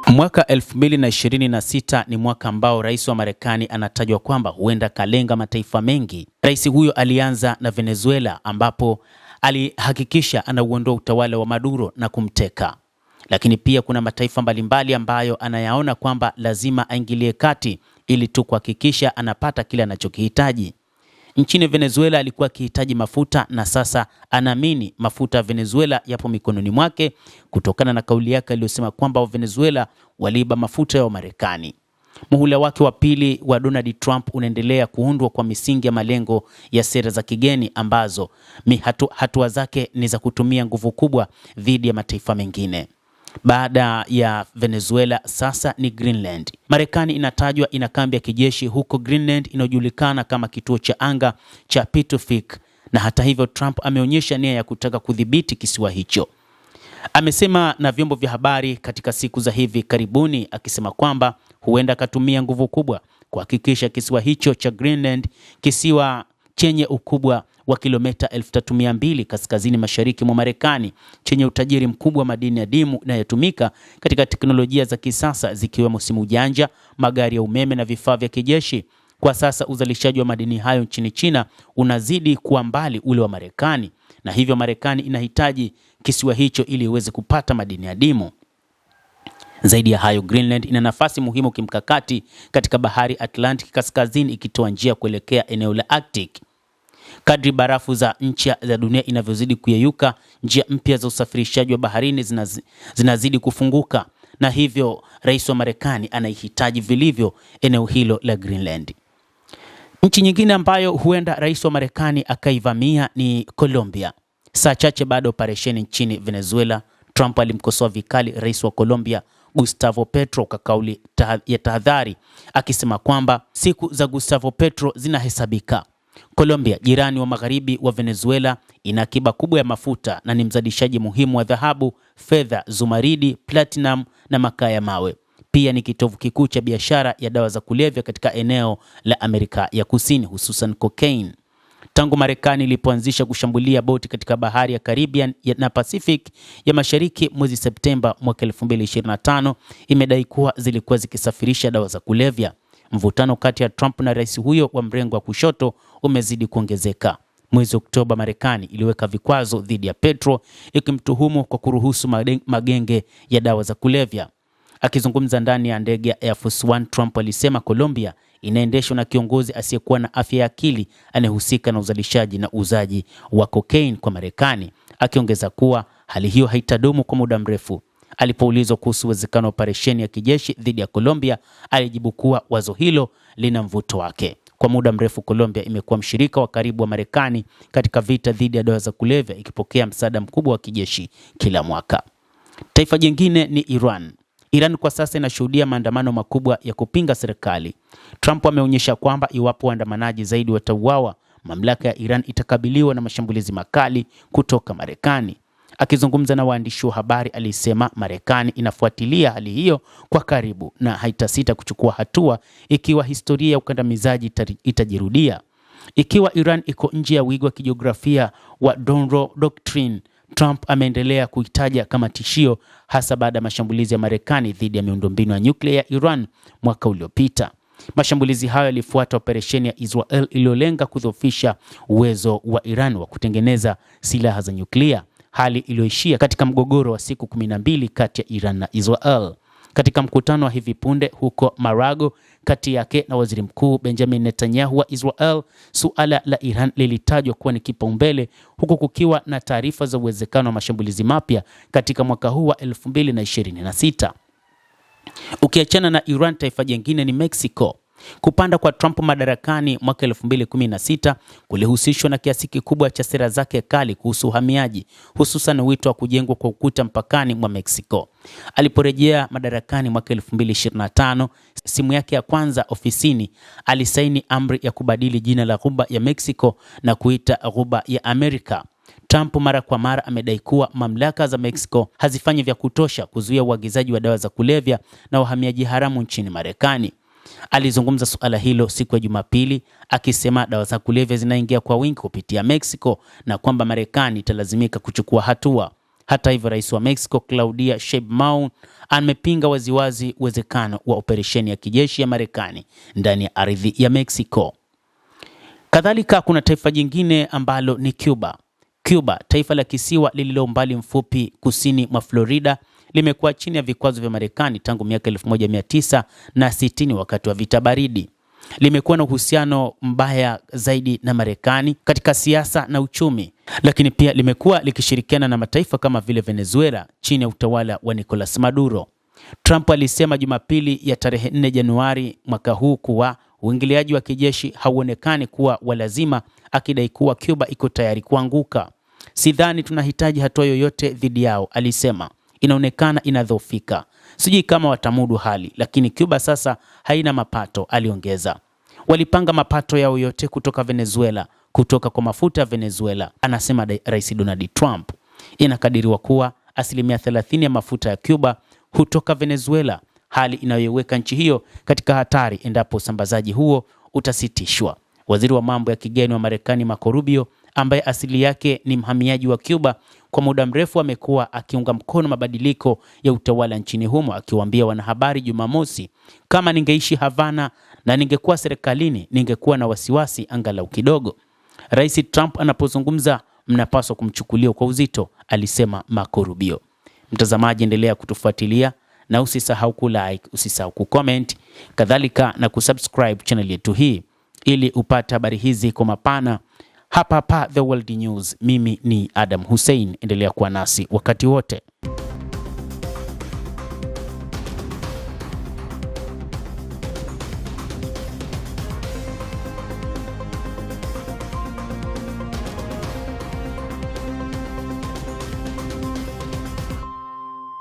Mwaka 2026 ni mwaka ambao rais wa Marekani anatajwa kwamba huenda kalenga mataifa mengi. Rais huyo alianza na Venezuela ambapo alihakikisha anauondoa utawala wa Maduro na kumteka. Lakini pia kuna mataifa mbalimbali ambayo anayaona kwamba lazima aingilie kati ili tu kuhakikisha anapata kile anachokihitaji. Nchini Venezuela alikuwa akihitaji mafuta na sasa anaamini mafuta ya Venezuela yapo mikononi mwake kutokana na kauli yake aliyosema kwamba wa Venezuela waliiba mafuta ya Marekani. Muhula wake wa pili wa Donald Trump unaendelea kuundwa kwa misingi ya malengo ya sera za kigeni ambazo hatua zake ni za kutumia nguvu kubwa dhidi ya mataifa mengine. Baada ya Venezuela sasa ni Greenland. Marekani inatajwa ina kambi ya kijeshi huko Greenland inayojulikana kama kituo cha anga cha Pitofik, na hata hivyo Trump ameonyesha nia ya kutaka kudhibiti kisiwa hicho. Amesema na vyombo vya habari katika siku za hivi karibuni akisema kwamba huenda akatumia nguvu kubwa kuhakikisha kisiwa hicho cha Greenland, kisiwa chenye ukubwa wa kilomita 3200 kaskazini mashariki mwa Marekani, chenye utajiri mkubwa wa madini adimu inayotumika katika teknolojia za kisasa zikiwemo simu janja, magari ya umeme na vifaa vya kijeshi. Kwa sasa uzalishaji wa madini hayo nchini China unazidi kuwa mbali ule wa Marekani, na hivyo Marekani inahitaji kisiwa hicho ili iweze kupata madini adimu. Zaidi ya hayo, Greenland ina nafasi muhimu kimkakati katika bahari Atlantic kaskazini, ikitoa njia kuelekea eneo la Arctic. Kadri barafu za nchi za dunia inavyozidi kuyeyuka, njia mpya za usafirishaji wa baharini zinazidi kufunguka, na hivyo rais wa Marekani anahitaji vilivyo eneo hilo la Greenland. Nchi nyingine ambayo huenda rais wa Marekani akaivamia ni Colombia. Saa chache baada ya operesheni nchini Venezuela, Trump alimkosoa vikali rais wa Colombia Gustavo Petro kwa kauli ya tahadhari, akisema kwamba siku za Gustavo Petro zinahesabika. Colombia, jirani wa magharibi wa Venezuela, ina akiba kubwa ya mafuta na ni mzalishaji muhimu wa dhahabu, fedha, zumaridi, platinum na makaa ya mawe. Pia ni kitovu kikuu cha biashara ya dawa za kulevya katika eneo la Amerika ya Kusini, hususan cocaine. Tangu Marekani ilipoanzisha kushambulia boti katika bahari ya Caribbean na Pacific ya Mashariki mwezi Septemba mwaka 2025, imedai kuwa zilikuwa zikisafirisha dawa za kulevya. Mvutano kati ya Trump na rais huyo wa mrengo wa kushoto umezidi kuongezeka. Mwezi Oktoba, Marekani iliweka vikwazo dhidi ya Petro, ikimtuhumu kwa kuruhusu magenge ya dawa za kulevya. Akizungumza ndani ya ndege ya Air Force One, Trump alisema Colombia inaendeshwa na kiongozi asiyekuwa na afya ya akili anayehusika na uzalishaji na uuzaji wa cocaine kwa Marekani, akiongeza kuwa hali hiyo haitadumu kwa muda mrefu. Alipoulizwa kuhusu uwezekano wa operesheni ya kijeshi dhidi ya Colombia, alijibu kuwa wazo hilo lina mvuto wake. Kwa muda mrefu Colombia imekuwa mshirika wa karibu wa Marekani katika vita dhidi ya dawa za kulevya, ikipokea msaada mkubwa wa kijeshi kila mwaka. Taifa jingine ni Iran. Iran kwa sasa inashuhudia maandamano makubwa ya kupinga serikali. Trump ameonyesha kwamba iwapo waandamanaji zaidi watauawa, mamlaka ya Iran itakabiliwa na mashambulizi makali kutoka Marekani. Akizungumza na waandishi wa habari, alisema Marekani inafuatilia hali hiyo kwa karibu na haitasita kuchukua hatua ikiwa historia ya ukandamizaji itajirudia. Ikiwa Iran iko nje ya wigo wa kijiografia wa Monroe Doctrine, Trump ameendelea kuitaja kama tishio, hasa baada ya mashambulizi ya Marekani dhidi ya miundombinu ya nyuklia ya Iran mwaka uliopita. Mashambulizi hayo yalifuata operesheni ya Israel iliyolenga kudhoofisha uwezo wa Iran wa kutengeneza silaha za nyuklia, hali iliyoishia katika mgogoro wa siku 12 kati ya Iran na Israel. Katika mkutano wa hivi punde huko Marago kati yake na Waziri Mkuu Benjamin Netanyahu wa Israel, suala la Iran lilitajwa kuwa ni kipaumbele, huku kukiwa na taarifa za uwezekano wa mashambulizi mapya katika mwaka huu wa 2026. Ukiachana na Iran, taifa jingine ni Mexico. Kupanda kwa Trump madarakani mwaka 2016 kulihusishwa na kiasi kikubwa cha sera zake kali kuhusu uhamiaji, hususan wito wa kujengwa kwa ukuta mpakani mwa Mexico. Aliporejea madarakani mwaka 2025, simu yake ya kwanza ofisini, alisaini amri ya kubadili jina la ghuba ya Mexico na kuita ghuba ya Amerika. Trump mara kwa mara amedai kuwa mamlaka za Mexico hazifanyi vya kutosha kuzuia uagizaji wa dawa za kulevya na uhamiaji haramu nchini Marekani. Alizungumza suala hilo siku ya Jumapili, akisema dawa za kulevya zinaingia kwa wingi kupitia Mexico na kwamba Marekani italazimika kuchukua hatua. Hata hivyo, rais wa Mexico Claudia Sheinbaum amepinga waziwazi uwezekano wa operesheni ya kijeshi ya Marekani ndani ya ardhi ya Mexico. Kadhalika, kuna taifa jingine ambalo ni Cuba. Cuba, taifa la kisiwa lililo umbali mfupi kusini mwa Florida, limekuwa chini ya vikwazo vya Marekani tangu miaka 1960 wakati wa vita baridi. Limekuwa na uhusiano mbaya zaidi na Marekani katika siasa na uchumi, lakini pia limekuwa likishirikiana na mataifa kama vile Venezuela chini ya utawala wa Nicolas Maduro. Trump alisema Jumapili ya tarehe 4 Januari mwaka huu kuwa uingiliaji wa kijeshi hauonekani kuwa wa lazima, akidai kuwa Cuba iko tayari kuanguka. Sidhani tunahitaji hatua yoyote dhidi yao, alisema. Inaonekana inadhoofika. Sijui kama watamudu hali, lakini Cuba sasa haina mapato, aliongeza. Walipanga mapato yao yote kutoka Venezuela, kutoka kwa mafuta ya Venezuela, anasema Rais Donald Trump. Inakadiriwa kuwa 30% ya mafuta ya Cuba hutoka Venezuela, hali inayoiweka nchi hiyo katika hatari endapo usambazaji huo utasitishwa. Waziri wa mambo ya kigeni wa Marekani Marco Rubio, ambaye asili yake ni mhamiaji wa Cuba, kwa muda mrefu amekuwa akiunga mkono mabadiliko ya utawala nchini humo, akiwaambia wanahabari Jumamosi, kama ningeishi Havana na ningekuwa serikalini ningekuwa na wasiwasi angalau kidogo. Rais Trump anapozungumza, mnapaswa kumchukulia kwa uzito, alisema Marco Rubio. Mtazamaji, endelea kutufuatilia na usisahau kulike, usisahau kucomment, kadhalika na kusubscribe channel yetu hii ili upate habari hizi kwa mapana hapa The World News. Mimi ni Adam Hussein, endelea kuwa nasi wakati wote.